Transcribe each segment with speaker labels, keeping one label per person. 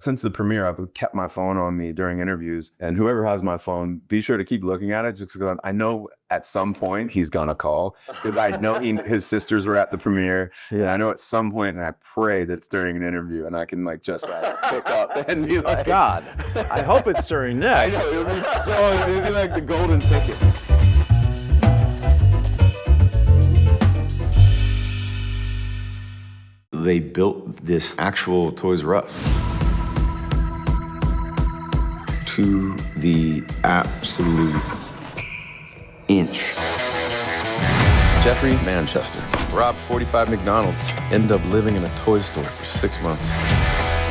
Speaker 1: Since the premiere, I've kept my phone on me during interviews, and whoever has my phone, be sure to keep looking at it just because I know at some point he's gonna call, because I know his sisters were at the premiere, and I know at some point, and I pray that it's during an interview, and I can just pick up and be like,
Speaker 2: God, I hope it's during this.
Speaker 1: I know, it'd be like the golden ticket.
Speaker 3: They built this actual Toys R Us to the absolute inch.
Speaker 4: Jeffrey Manchester robbed 45 McDonald's, ended up living in a toy store for 6 months.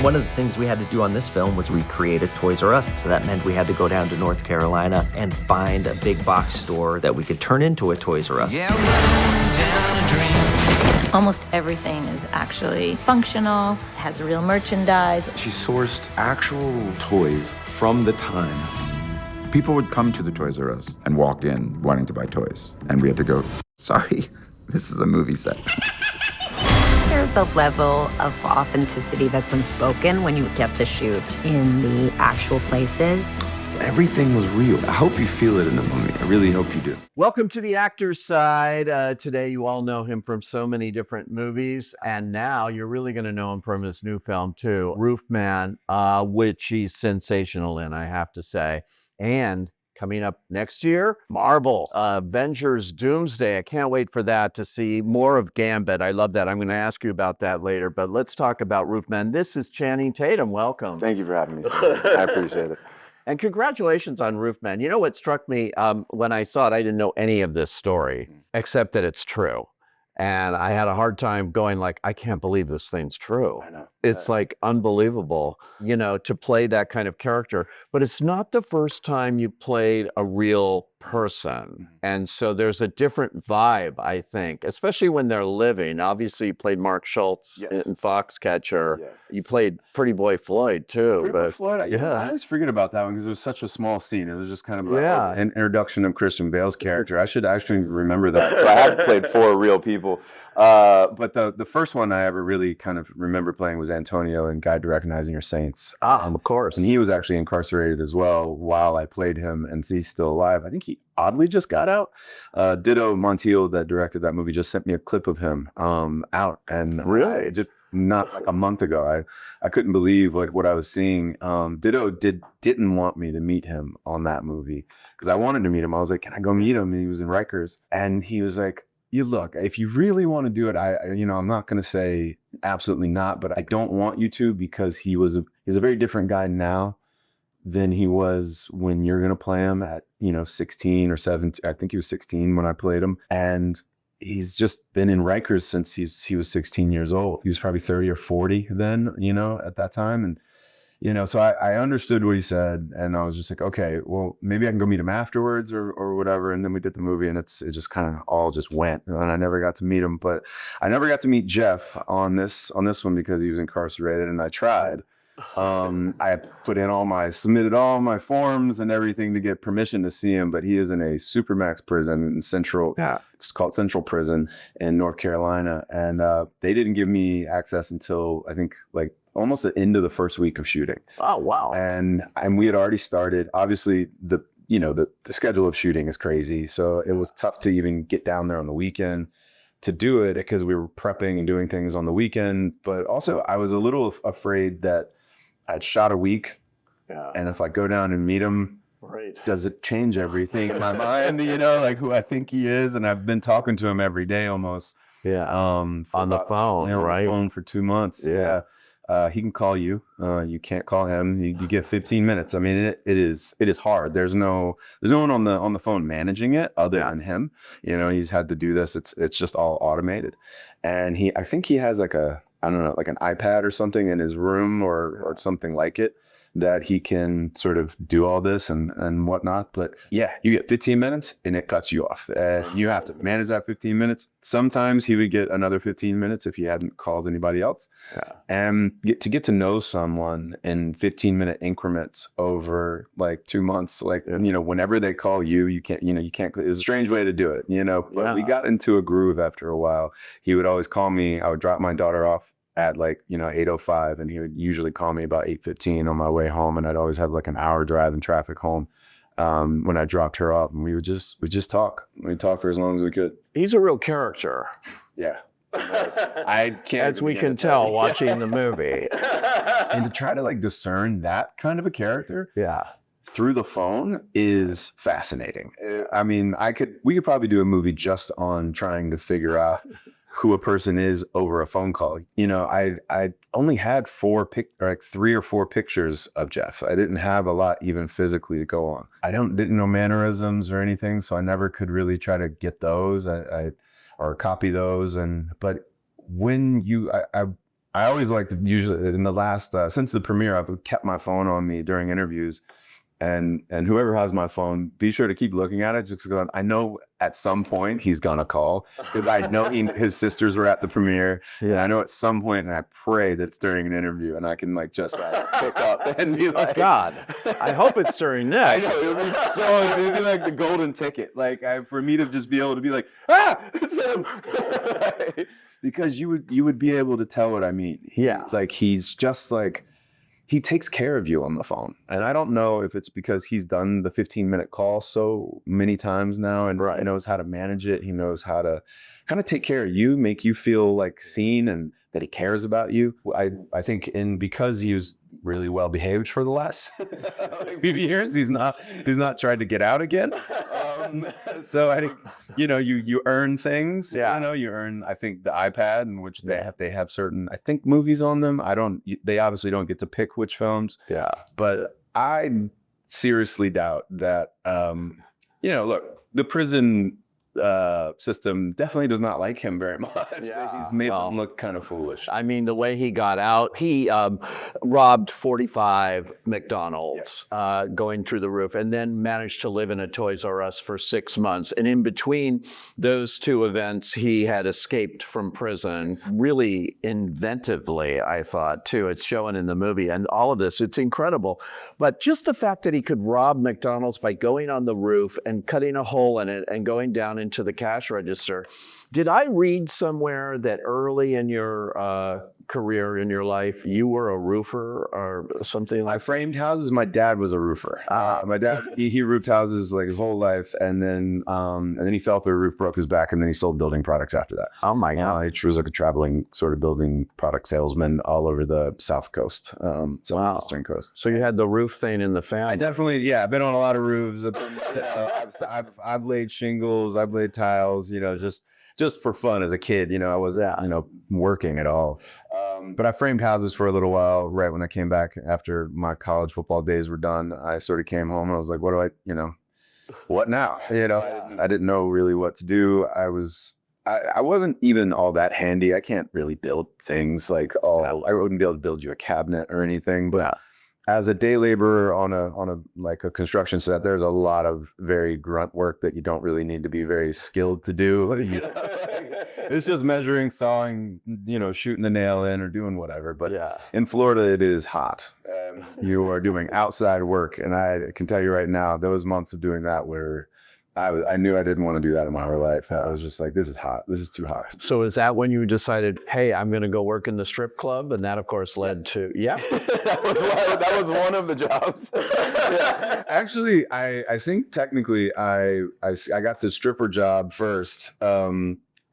Speaker 5: One of the things we had to do on this film was recreate a Toys R Us. So that meant we had to go down to North Carolina and find a big box store that we could turn into a Toys R Us.
Speaker 6: Yeah, down a dream. Almost everything is actually functional, has real merchandise.
Speaker 3: She sourced actual toys from the time.
Speaker 7: People would come to the Toys R Us and walk in wanting to buy toys. And we had to go, sorry, this is a movie set.
Speaker 8: There's a level of authenticity that's unspoken when you get to shoot in the actual places.
Speaker 3: Everything was real. I hope you feel it in the movie. I really hope you do.
Speaker 2: Welcome to the actor's side. Today, you all know him from so many different movies, and now you're really going to know him from his new film too, Roofman, which he's sensational in, I have to say. And coming up next year, Marvel, Avengers, Doomsday. I can't wait for that, to see more of Gambit. I love that. I'm going to ask you about that later, but let's talk about Roofman. This is Channing Tatum. Welcome.
Speaker 1: Thank you for having me, sir. I appreciate it.
Speaker 2: And congratulations on Roofman. You know what struck me when I saw it? I didn't know any of this story, except that it's true. And I had a hard time going I can't believe this thing's true.
Speaker 1: I know.
Speaker 2: It's unbelievable, to play that kind of character. But it's not the first time you played a real person. And so there's a different vibe, I think, especially when they're living. Obviously, you played Mark Schultz in Foxcatcher. Yeah. You played Pretty Boy Floyd, too.
Speaker 1: Pretty Boy Floyd, I always forget about that one because it was such a small scene. It was just kind of an introduction of Christian Bale's character. I should actually remember that. I have played 4 real people. But the first one I ever really kind of remember playing was Antonio in Guide to Recognizing Your Saints.
Speaker 2: Of course.
Speaker 1: And he was actually incarcerated as well while I played him, and he's still alive. I think he oddly just got out. Ditto Montiel, that directed that movie, just sent me a clip of him out. And
Speaker 2: really?
Speaker 1: Just not a month ago. I couldn't believe what I was seeing. Ditto didn't want me to meet him on that movie because I wanted to meet him. I was like, can I go meet him? And he was in Rikers. And he was like, you look, if you really want to do it, I'm not going to say absolutely not, but I don't want you to, because he's a very different guy now than he was when you're going to play him at, 16 or 17. I think he was 16 when I played him. And he's just been in Rikers since he was 16 years old. He was probably 30 or 40 then, at that time. And, so I understood what he said, and I was just like, okay, well, maybe I can go meet him afterwards or whatever. And then we did the movie, and it just kind of all just went, and I never got to meet him. But I never got to meet Jeff on this one because he was incarcerated, and I tried. I submitted all my forms and everything to get permission to see him, but he is in a supermax prison in it's called Central Prison in North Carolina. And they didn't give me access until I think almost the end of the first week of shooting.
Speaker 2: Oh, wow.
Speaker 1: And we had already started. Obviously, the schedule of shooting is crazy. So it was tough to even get down there on the weekend to do it because we were prepping and doing things on the weekend. But also I was a little afraid that I'd shot a week.
Speaker 2: Yeah.
Speaker 1: And if I go down and meet him,
Speaker 2: right,
Speaker 1: does it change everything in my mind, who I think he is? And I've been talking to him every day almost.
Speaker 2: Yeah. On the phone, right?
Speaker 1: On the phone for 2 months. Yeah. He can call you. You can't call him. You get 15 minutes. I mean, it is hard. There's no one on the phone managing it other than him. He's had to do this. It's just all automated. And I think he has an iPad or something in his room or something like it that he can sort of do all this and whatnot. But yeah, you get 15 minutes and it cuts you off. You have to manage that 15 minutes. Sometimes he would get another 15 minutes if he hadn't called anybody else. Yeah. And get to know someone in 15-minute increments over 2 months, whenever they call you, you can't, it's a strange way to do it, but we got into a groove after a while. He would always call me. I would drop my daughter off at like, 8:05, and he would usually call me about 8:15 on my way home, and I'd always have like an hour drive in traffic home when I dropped her off, and we'd just talk. We'd talk for as long as we could.
Speaker 2: He's a real character.
Speaker 1: Yeah. I can't.
Speaker 2: As we can tell watching the movie.
Speaker 1: And to try to like discern that kind of a character
Speaker 2: Yeah.
Speaker 1: through the phone is fascinating. I mean, we could probably do a movie just on trying to figure out who a person is over a phone call. I only had 3 or 4 pictures of Jeff. I didn't have a lot even physically to go on. I didn't know mannerisms or anything, so I never could really try to get those or copy those. But when I always like to, usually in the last since the premiere, I've kept my phone on me during interviews. And whoever has my phone, be sure to keep looking at it, just because I know at some point he's gonna call, because I know his sisters were at the premiere. Yeah. And I know at some point, and I pray that's during an interview, and I can like just pick up and be like,
Speaker 2: Oh God, I hope it's during this.
Speaker 1: I know, it'd be like the golden ticket, like for me to just be able to be like, it's him, because you would be able to tell what I mean.
Speaker 2: Yeah,
Speaker 1: like he's just like. He takes care of you on the phone. And I don't know if it's because he's done the 15-minute call so many times now, and he knows how to manage it. He knows how to kind of take care of you, make you feel like seen and that he cares about you. I think because he was really well behaved for the last few years, he's not tried to get out again. So I think, you earn things. Yeah. You earn, I think, the iPad, in which they have certain, I think, movies on them. They obviously don't get to pick which films. Yeah. But I seriously doubt that, look, the prison system definitely does not like him very much. Yeah. He's made him look kind of foolish.
Speaker 2: I mean, the way he got out, he robbed 45 McDonald's going through the roof, and then managed to live in a Toys R Us for 6 months. And in between those two events, he had escaped from prison really inventively, I thought, too. It's showing in the movie, and all of this, it's incredible. But just the fact that he could rob McDonald's by going on the roof and cutting a hole in it and going down into the cash register. Did I read somewhere that early in your career, in your life, you were a roofer or something like that?
Speaker 1: I framed houses. My dad was a roofer. My dad, he roofed houses like his whole life, and then he fell through a roof, broke his back, and then he sold building products after that.
Speaker 2: Oh my God.
Speaker 1: He was like a traveling sort of building product salesman all over the South Coast, Western Coast.
Speaker 2: So you had the roof thing in the family.
Speaker 1: I definitely, I've been on a lot of roofs. I've laid shingles, I've laid tiles, just for fun as a kid. I wasn't, working at all. But I framed houses for a little while. Right when I came back after my college football days were done, I sort of came home and I was like, what now? I didn't know really what to do. I wasn't even all that handy. I can't really build things I wouldn't be able to build you a cabinet or anything, but as a day laborer on a construction set, there's a lot of very grunt work that you don't really need to be very skilled to do. It's just measuring, sawing, shooting the nail in or doing whatever. But in Florida, it is hot. You are doing outside work. And I can tell you right now, those months of doing that were, I knew I didn't want to do that in my whole life. I was just like, this is hot. This is too hot.
Speaker 2: So is that when you decided, hey, I'm going to go work in the strip club? And that, of course, led to,
Speaker 1: that was one of the jobs. Actually, I think technically I got the stripper job first.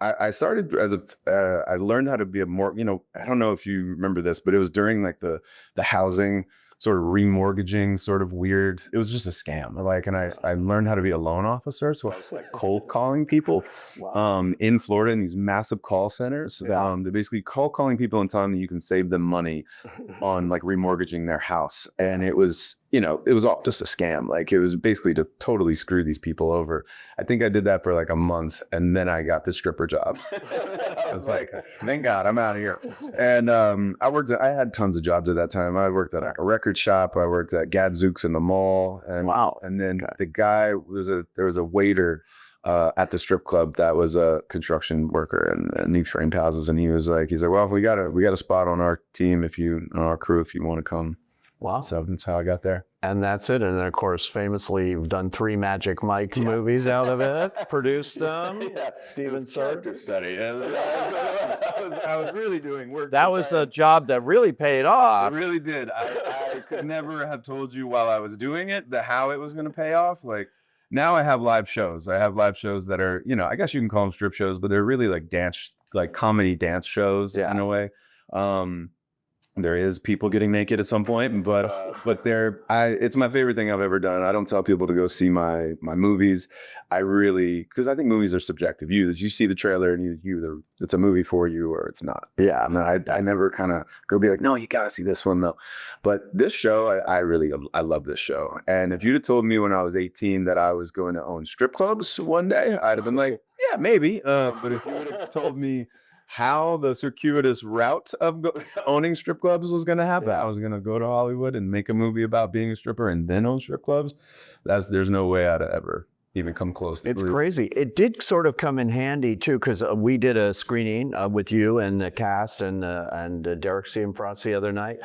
Speaker 1: I started as I learned how to be a more, I don't know if you remember this, but it was during like the housing sort of remortgaging, sort of weird. It was just a scam. I learned how to be a loan officer. So I was like cold calling people in Florida in these massive call centers. They're basically cold calling people and telling them you can save them money on like remortgaging their house. And it was, it was all just a scam. Like it was basically to totally screw these people over. I think I did that for like a month, and then I got the stripper job. I was like, thank God I'm out of here. And I had tons of jobs at that time. I worked at like a record shop. I worked at Gadzooks in the mall. And, and then the guy there was a waiter at the strip club that was a construction worker, and he framed houses. And he's like, well, we got a spot on our team on our crew if you want to come.
Speaker 2: Wow.
Speaker 1: So that's how I got there.
Speaker 2: And that's it. And then, of course, famously, you've done 3 Magic Mike movies out of it, produced them. Steven Character
Speaker 1: study. I was really doing work.
Speaker 2: That was a job that really paid off.
Speaker 1: It really did. I could never have told you while I was doing it how it was going to pay off. Like, now I have live shows. I have live shows that are, I guess you can call them strip shows, but they're really like comedy dance shows in a way. There is people getting naked at some point, but it's my favorite thing I've ever done. I don't tell people to go see my movies. Because I think movies are subjective. You see the trailer and it's a movie for you or it's not. Yeah, I never kind of go be like, no, you gotta see this one though. But this show, I love this show. And if you'd have told me when I was 18 that I was going to own strip clubs one day, I'd have been like, yeah, maybe. But if you would have told me how the circuitous route of owning strip clubs was going to happen. I was going to go to Hollywood and make a movie about being a stripper and then own strip clubs. There's no way I'd ever even come close to it.
Speaker 2: It's crazy. It did sort of come in handy too, because we did a screening with you and the cast and Derek Cianfrance the other night,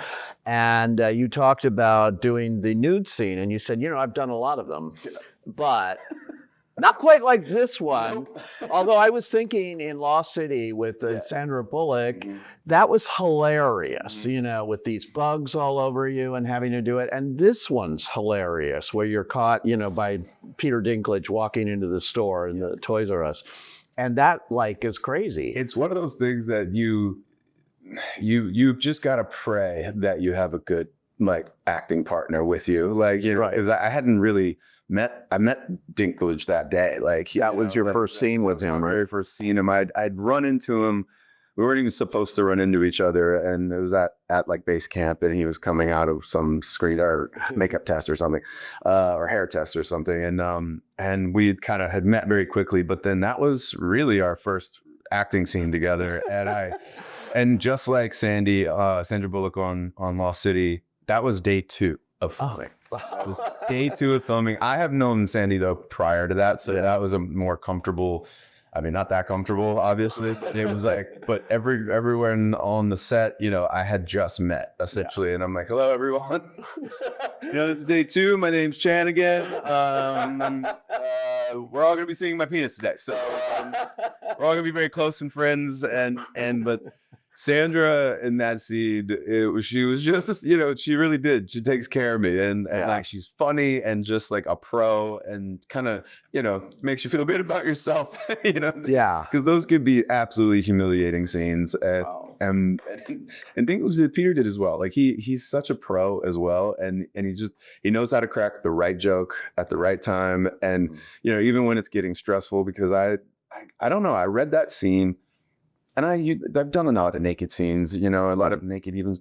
Speaker 2: and you talked about doing the nude scene, and you said, I've done a lot of them, but not quite like this one. Although I was thinking in Lost City with Sandra Bullock, that was hilarious, with these bugs all over you and having to do it. And this one's hilarious, where you're caught, by Peter Dinklage walking into the store in the Toys R Us. And that is crazy.
Speaker 1: It's one of those things that you just got to pray that you have a good acting partner with you. Because I hadn't really I met Dinklage that day.
Speaker 2: That was your first scene with him, right?
Speaker 1: Very first scene him. I'd run into him. We weren't even supposed to run into each other, and it was at base camp, and he was coming out of some screen or makeup test or something, or hair test or something, and we kind of had met very quickly. But then that was really our first acting scene together, and just like Sandra Bullock on Lost City, that was day 2 of filming. It was day 2 of filming. I have known Sandy though prior to that, so that was a more comfortable. I mean, not that comfortable, obviously, but it was but everywhere on the set, I had just met essentially, and I'm like, hello everyone. This is day 2. My name's Chan again. We're all gonna be seeing my penis today, so we're all gonna be very close and friends, but. Sandra in that scene, she was just, she really did. She takes care of me, and she's funny and just like a pro, and kind of, makes you feel good about yourself,
Speaker 2: Yeah.
Speaker 1: Because those could be absolutely humiliating scenes, and Dinklage Peter did as well. He's such a pro as well, and he knows how to crack the right joke at the right time, and even when it's getting stressful, because I don't know, I read that scene. And I've done a lot of naked scenes, a lot of naked, even,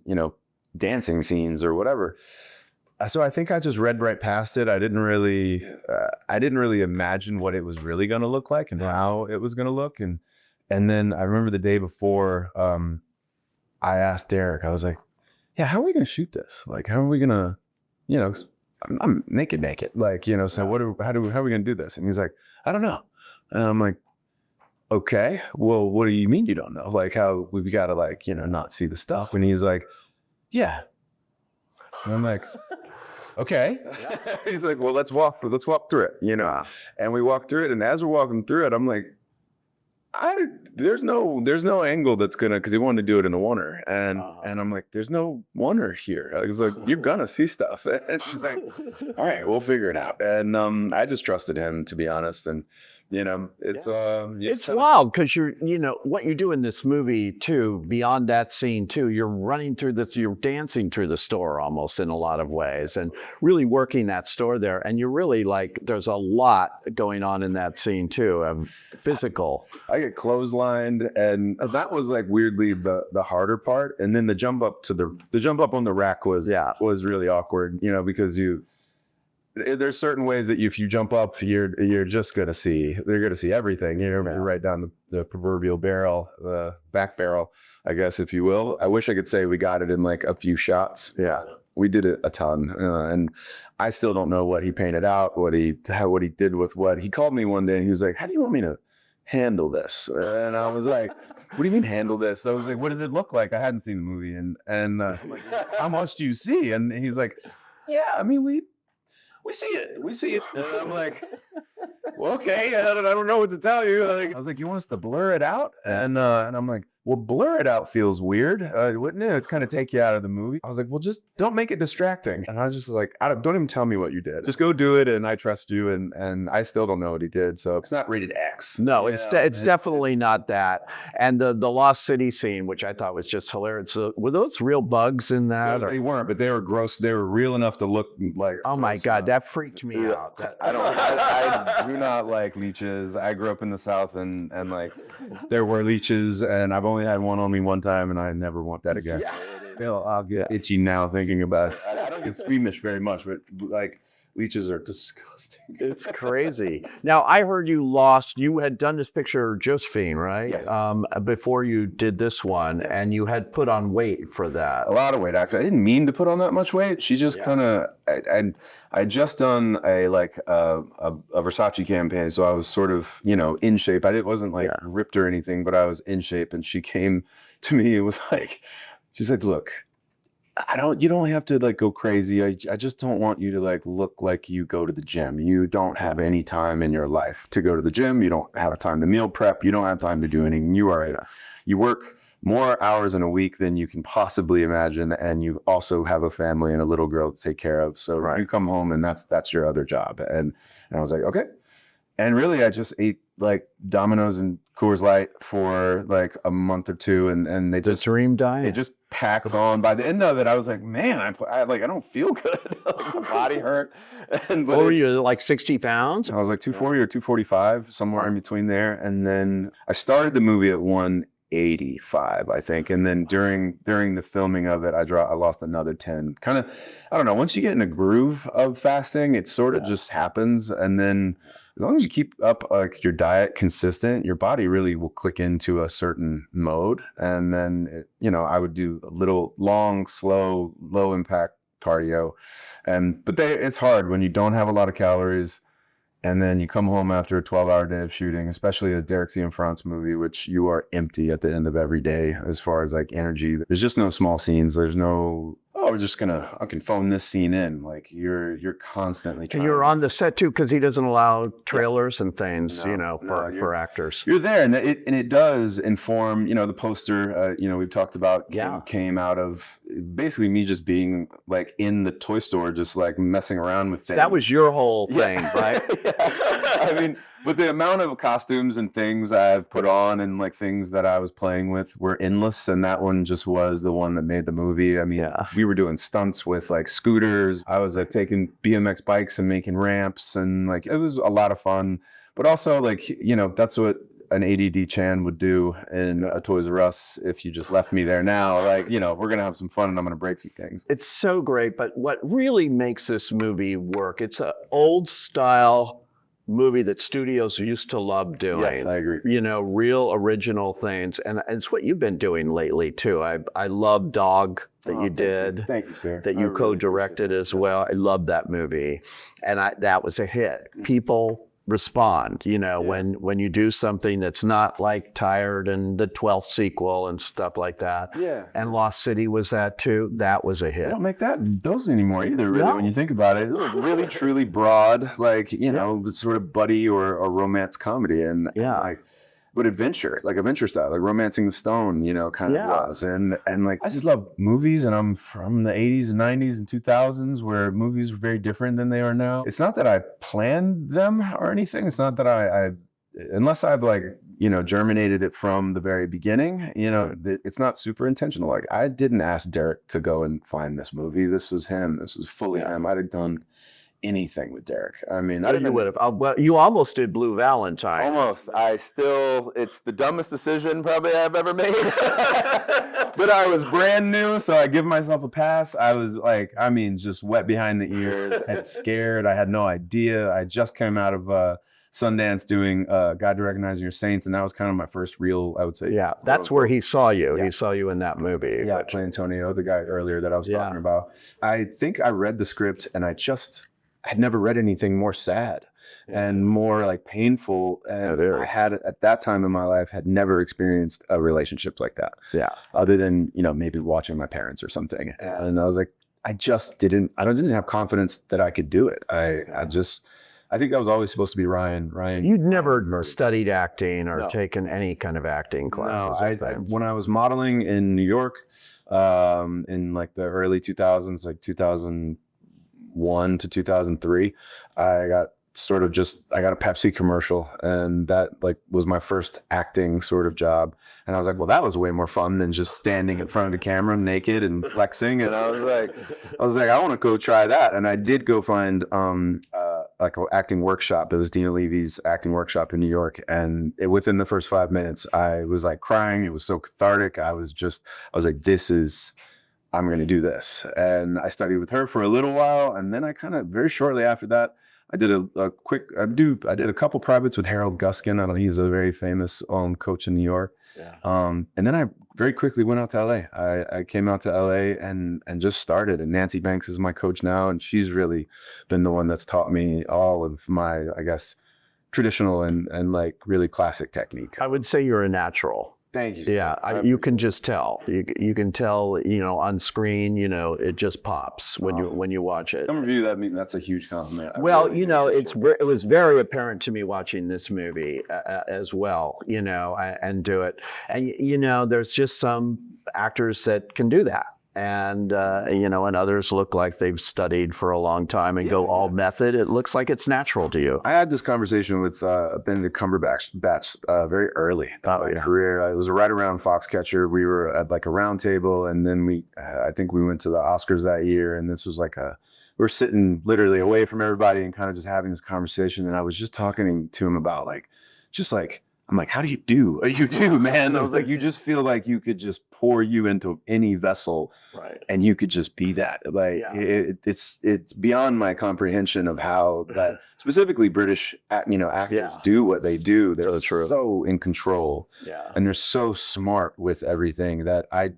Speaker 1: dancing scenes or whatever. So I think I just read right past it. I didn't really imagine what it was really going to look like and how it was going to look. And then I remember the day before, I asked Derek, I was like, yeah, how are we going to shoot this? How are we going to, I'm naked. So how are we going to do this? And he's like, I don't know. And I'm like, okay, well, what do you mean you don't know? How we've got to not see the stuff. And he's like, yeah. And I'm like, okay. He's like, well, let's walk through it, And we walked through it. And as we're walking through it, I'm like, there's no angle that's because he wanted to do it in a oneer. And I'm like, there's no oneer here. I was like, you're gonna see stuff. And she's like, all right, we'll figure it out. And I just trusted him, to be honest. And
Speaker 2: it's wild because what you do in this movie too, beyond that scene too, you're running through you're dancing through the store almost in a lot of ways, and really working that store there. And you're really there's a lot going on in that scene too, of physical.
Speaker 1: I get clotheslined, and that was weirdly the harder part. And then the jump up on the rack was really awkward, because there's certain ways that if you jump up, you're just gonna see. They're gonna see everything. You're right down the proverbial barrel, the back barrel, I guess, if you will. I wish I could say we got it in a few shots. Yeah, we did it a ton, and I still don't know what he painted out, what he did with what. He called me one day and he was like, "How do you want me to handle this?" And I was like, what do you mean handle this? I was like, what does it look like? I hadn't seen the movie, and how much do you see? And he's like, yeah, I mean, we see it. And I'm like, well, okay, I don't know what to tell you. Like, I was like, you want us to blur it out? And I'm like, well, blur it out feels weird, wouldn't it? It's kind of take you out of the movie. I was like, well, just don't make it distracting. And I was just like, don't even tell me what you did. Just go do it, and I trust you. And I still don't know what he did, so it's not rated X.
Speaker 2: No, it's definitely not that. And the Lost City scene, which I thought was just hilarious. So, were those real bugs in that?
Speaker 1: They weren't, but they were gross. They were real enough to look like.
Speaker 2: Oh my God, that freaked me out.
Speaker 1: I do not like leeches. I grew up in the South, and like there were leeches, and I've only had one on me one time, and I never want that again. I'll get itchy now thinking about it. I don't get squeamish very much, but like leeches are disgusting.
Speaker 2: It's crazy. Now, I heard you had done this picture, Josephine, right?
Speaker 1: Yes.
Speaker 2: Before you did this one, and you had put on weight for that.
Speaker 1: A lot of weight, actually. I didn't mean to put on that much weight. She just kind of, I just done a Versace campaign, so I was sort of, in shape. I wasn't like ripped or anything, but I was in shape. And she came to me. It was like, she's like, look, you don't have to like go crazy. I just don't want you to like look like you go to the gym. You don't have any time in your life to go to the gym. You don't have time to meal prep. You don't have time to do anything. You work more hours in a week than you can possibly imagine, and you also have a family and a little girl to take care of. So you come home, and that's your other job. And I was like, okay. And really, I just ate like Domino's and Coors Light for like a month or two, and they just
Speaker 2: dream diet.
Speaker 1: It just packed on. By the end of it, I was like, man, I don't feel good. Like, my body hurt.
Speaker 2: What were you, like 60 pounds?
Speaker 1: I was like 240 or 245, somewhere in between there. And then I started the movie at 185, I think. And then during the filming of it, I lost another 10. Kind of, I don't know, once you get in a groove of fasting, it sort of just happens. And then as long as you keep up your diet consistent, your body really will click into a certain mode. And then, I would do a little long, slow, low impact cardio. But it's hard when you don't have a lot of calories. And then you come home after a 12-hour day of shooting, especially a Derek C. and France movie, which you are empty at the end of every day as far as like energy. There's just no small scenes. There's no, I can phone this scene in. Like you're constantly trying.
Speaker 2: And you're on the set too, because he doesn't allow trailers and things, for actors.
Speaker 1: You're there, and it does inform, the poster, we've talked about came out of basically me just being like in the toy store, just like messing around with things.
Speaker 2: That was your whole thing, right?
Speaker 1: I mean, but the amount of costumes and things I've put on and like things that I was playing with were endless, and that one just was the one that made the movie. I mean, we were doing stunts with like scooters. I was like taking BMX bikes and making ramps, and like it was a lot of fun. But also like, that's what an ADD Chan would do in a Toys R Us if you just left me there now. Like, we're going to have some fun and I'm going to break some things.
Speaker 2: It's so great. But what really makes this movie work, it's an old style movie that studios used to love doing.
Speaker 1: Yes, I agree.
Speaker 2: Real original things. And it's what you've been doing lately too. I love Dog that you did.
Speaker 1: Thank you, sir.
Speaker 2: That you co-directed as well. I love that movie. And that was a hit. People respond, when you do something that's not like Tired and the 12th sequel and stuff like that. Yeah. And Lost City was that too. That was a hit.
Speaker 1: They don't make those anymore either, really, when you think about it. It was really, truly broad, like, sort of buddy or romance comedy. And but adventure style, like Romancing the Stone, kind of was. And like, I just love movies, and I'm from the 80s and 90s and 2000s where movies were very different than they are now. It's not that I planned them or anything. It's not that I unless I've like, germinated it from the very beginning, it's not super intentional. Like I didn't ask Derek to go and find this movie. This was him. This was fully him. I'd have done anything with Derek. I mean,
Speaker 2: you would have. Well, you almost did Blue Valentine.
Speaker 1: Almost. It's the dumbest decision probably I've ever made. But I was brand new, so I give myself a pass. I was like, just wet behind the ears. I had scared. I had no idea. I just came out of Sundance doing Guide to Recognizing Your Saints, and that was kind of my first real, I would say.
Speaker 2: Yeah, that's where he saw you. Yeah. He saw you in that movie.
Speaker 1: Yeah, playing Antonio, the guy earlier that I was talking about. I think I read the script, and I had never read anything more sad. and more like painful. And I had at that time in my life had never experienced a relationship like that.
Speaker 2: Yeah.
Speaker 1: Other than, maybe watching my parents or something. And I was like, I didn't have confidence that I could do it. I think that was always supposed to be Ryan.
Speaker 2: You'd never studied acting or taken any kind of acting classes?
Speaker 1: No, when I was modeling in New York, in like the early 2000s, like 2001 to 2003, I got a Pepsi commercial, and that like was my first acting sort of job. And I was like, well, that was way more fun than just standing in front of the camera naked and flexing. And I was like, I want to go try that. And I did go find like an acting workshop. It was Dina Levy's acting workshop in New York. And within the first 5 minutes, I was like crying. It was so cathartic. I was like, I'm going to do this. And I studied with her for a little while. And then I kind of very shortly after that, I did I did a couple privates with Harold Guskin. I don't know, he's a very famous coach in New York.
Speaker 2: Yeah.
Speaker 1: And then I very quickly went out to LA. I came out to LA and just started. And Nancy Banks is my coach now, and she's really been the one that's taught me all of my, I guess, traditional and like really classic technique.
Speaker 2: I would say you're a natural.
Speaker 1: Thank you.
Speaker 2: Yeah, you can just tell. You can tell, on screen, it just pops when you watch it.
Speaker 1: Some review that's a huge compliment.
Speaker 2: Well, it was very apparent to me watching this movie as well, and do it. And, there's just some actors that can do that. And, and others look like they've studied for a long time and go all method. It looks like it's natural to you.
Speaker 1: I had this conversation with Benedict Cumberbatch very early in my career. It was right around Foxcatcher. We were at like a round table, and then I think we went to the Oscars that year, and this was like we're sitting literally away from everybody and kind of just having this conversation. And I was just talking to him about I'm like, how do you do? You do, man. I was like, you just feel like you could just pour you into any vessel,
Speaker 2: right? And
Speaker 1: you could just be that. Like it's beyond my comprehension of how that specifically British, actors do what they do. They're so in control, and they're so smart with everything that I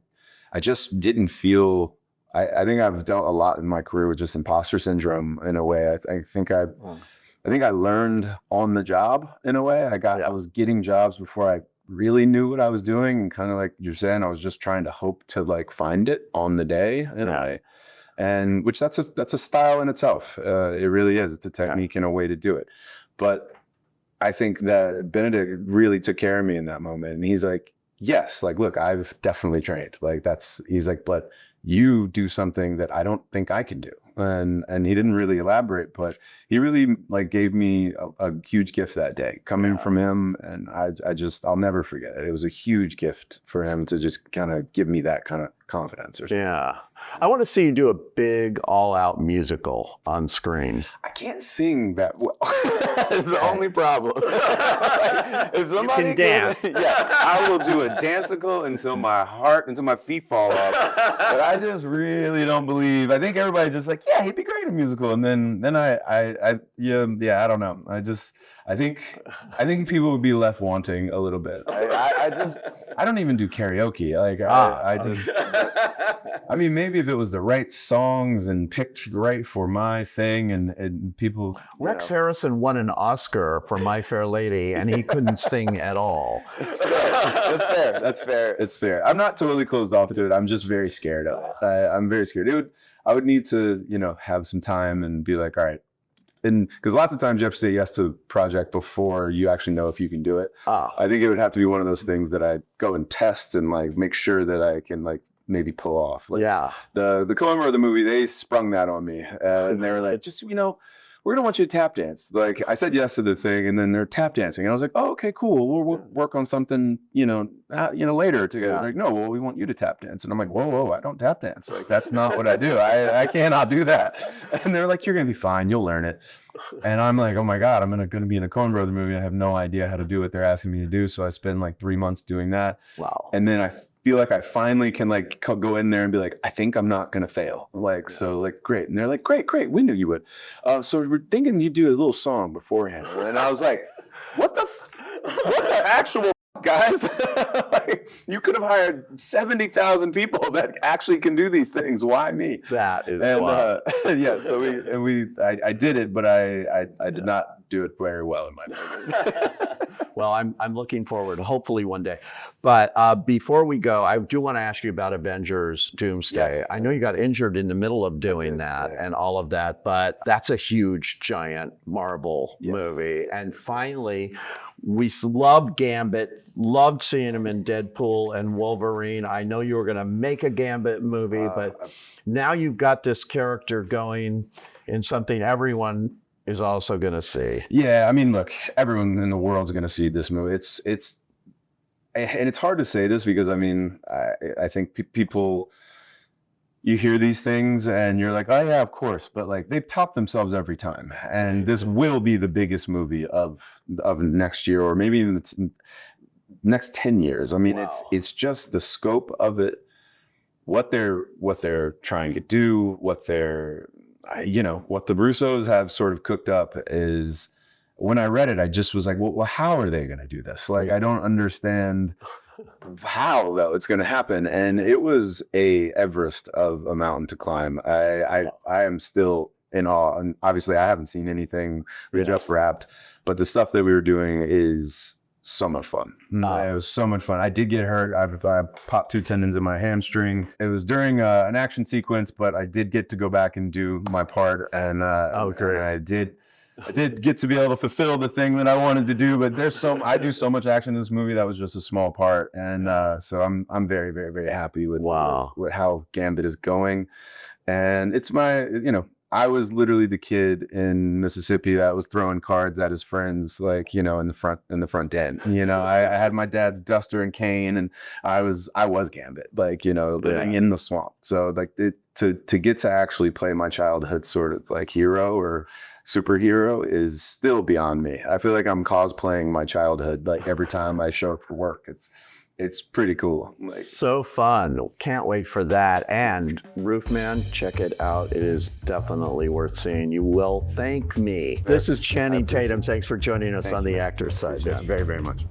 Speaker 1: just didn't feel. I think I've dealt a lot in my career with just imposter syndrome in a way. I think I learned on the job in a way. I was getting jobs before I really knew what I was doing, and kind of like you're saying, I was just trying to hope to like find it on the day in a way. And which that's a style in itself. It really is. It's a technique and a way to do it. But I think that Benedict really took care of me in that moment. And he's like, yes, like, look, I've definitely trained. Like he's like, but you do something that I don't think I can do. And he didn't really elaborate, but he really like gave me a huge gift that day coming from him. And I'll never forget it. It was a huge gift for him to just kind of give me that kind of confidence or something.
Speaker 2: Yeah. I want to see you do a big all-out musical on screen.
Speaker 1: I can't sing that well. That's the only problem. If somebody
Speaker 2: you can dance.
Speaker 1: I will do a danceicle until my feet fall off. But I just really don't believe. I think everybody's just like, yeah, he'd be great in a musical. And then I don't know. I think people would be left wanting a little bit. I don't even do karaoke. Like I mean, maybe if it was the right songs and picked right for my thing and people.
Speaker 2: Rex Harrison won an Oscar for My Fair Lady, and he couldn't sing at all.
Speaker 1: That's fair. It's fair. I'm not totally closed off to it. I'm just very scared of it. I'm very scared. I would need to, have some time and be like, all right. And because lots of times you have to say yes to the project before you actually know if you can do it. I think it would have to be one of those things that I go and test and like make sure that I can like maybe pull off. Like, the Coen of the movie, they sprung that on me, and they were like, just we're gonna want you to tap dance. Like I said yes to the thing, and then they're tap dancing, and I was like, oh, okay, cool. We'll work on something, later together. Like, no, well, we want you to tap dance, and I'm like, whoa, I don't tap dance. Like that's not what I do. I cannot do that. And they're like, you're gonna be fine. You'll learn it. And I'm like, oh my God, I'm gonna be in a Coen Brothers movie. I have no idea how to do what they're asking me to do. So I spend like 3 months doing that.
Speaker 2: Wow.
Speaker 1: And then I feel like I finally can like go in there and be like, I think I'm not gonna fail. So great. And they're like, great. We knew you would. So we're thinking you do a little song beforehand. And I was like, what the actual guys. Like, you could have hired 70,000 people that actually can do these things. Why me?
Speaker 2: That is
Speaker 1: And
Speaker 2: wild.
Speaker 1: yeah, so I did it, but I did not do it very well in my opinion.
Speaker 2: Well, I'm looking forward, hopefully one day. But before we go, I do want to ask you about Avengers Doomsday.
Speaker 1: Yes.
Speaker 2: I know you got injured in the middle of doing that and all of that, but that's a huge, giant Marvel movie. And finally, we loved Gambit, loved seeing him in Deadpool and Wolverine. I know you were going to make a Gambit movie, but now you've got this character going in something everyone is also going to see.
Speaker 1: Yeah, I mean, look, everyone in the world's going to see this movie. And it's hard to say this because I mean, I think people, you hear these things and you're like, oh yeah, of course, but like they've topped themselves every time, and this will be the biggest movie of next year, or maybe even the next 10 years. I mean, it's just the scope of it, what they're trying to do, what the Russos have sort of cooked up is. When I read it, I just was like, well, how are they going to do this? Like, I don't understand how though it's going to happen. And it was a Everest of a mountain to climb. I am still in awe. And obviously I haven't seen anything we just wrapped, but the stuff that we were doing is so much fun. It was so much fun. I did get hurt. I popped 2 tendons in my hamstring. It was during an action sequence, but I did get to go back and do my part. And
Speaker 2: great.
Speaker 1: And I did get to be able to fulfill the thing that I wanted to do, but I do so much action in this movie that was just a small part, and so I'm very, very, very happy with how Gambit is going, and it's I was literally the kid in Mississippi that was throwing cards at his friends, like in the front den. I had my dad's duster and cane, and I was Gambit, like living in the swamp. So like to get to actually play my childhood sort of like hero or superhero is still beyond me. I feel like I'm cosplaying my childhood like every time I show up for work. It's pretty cool. Like,
Speaker 2: so fun. Can't wait for that. And Roofman, check it out. It is definitely worth seeing. You will thank me. This is Channing Tatum. Thanks for joining us on the Actor's Side.
Speaker 1: Yeah, very, very much.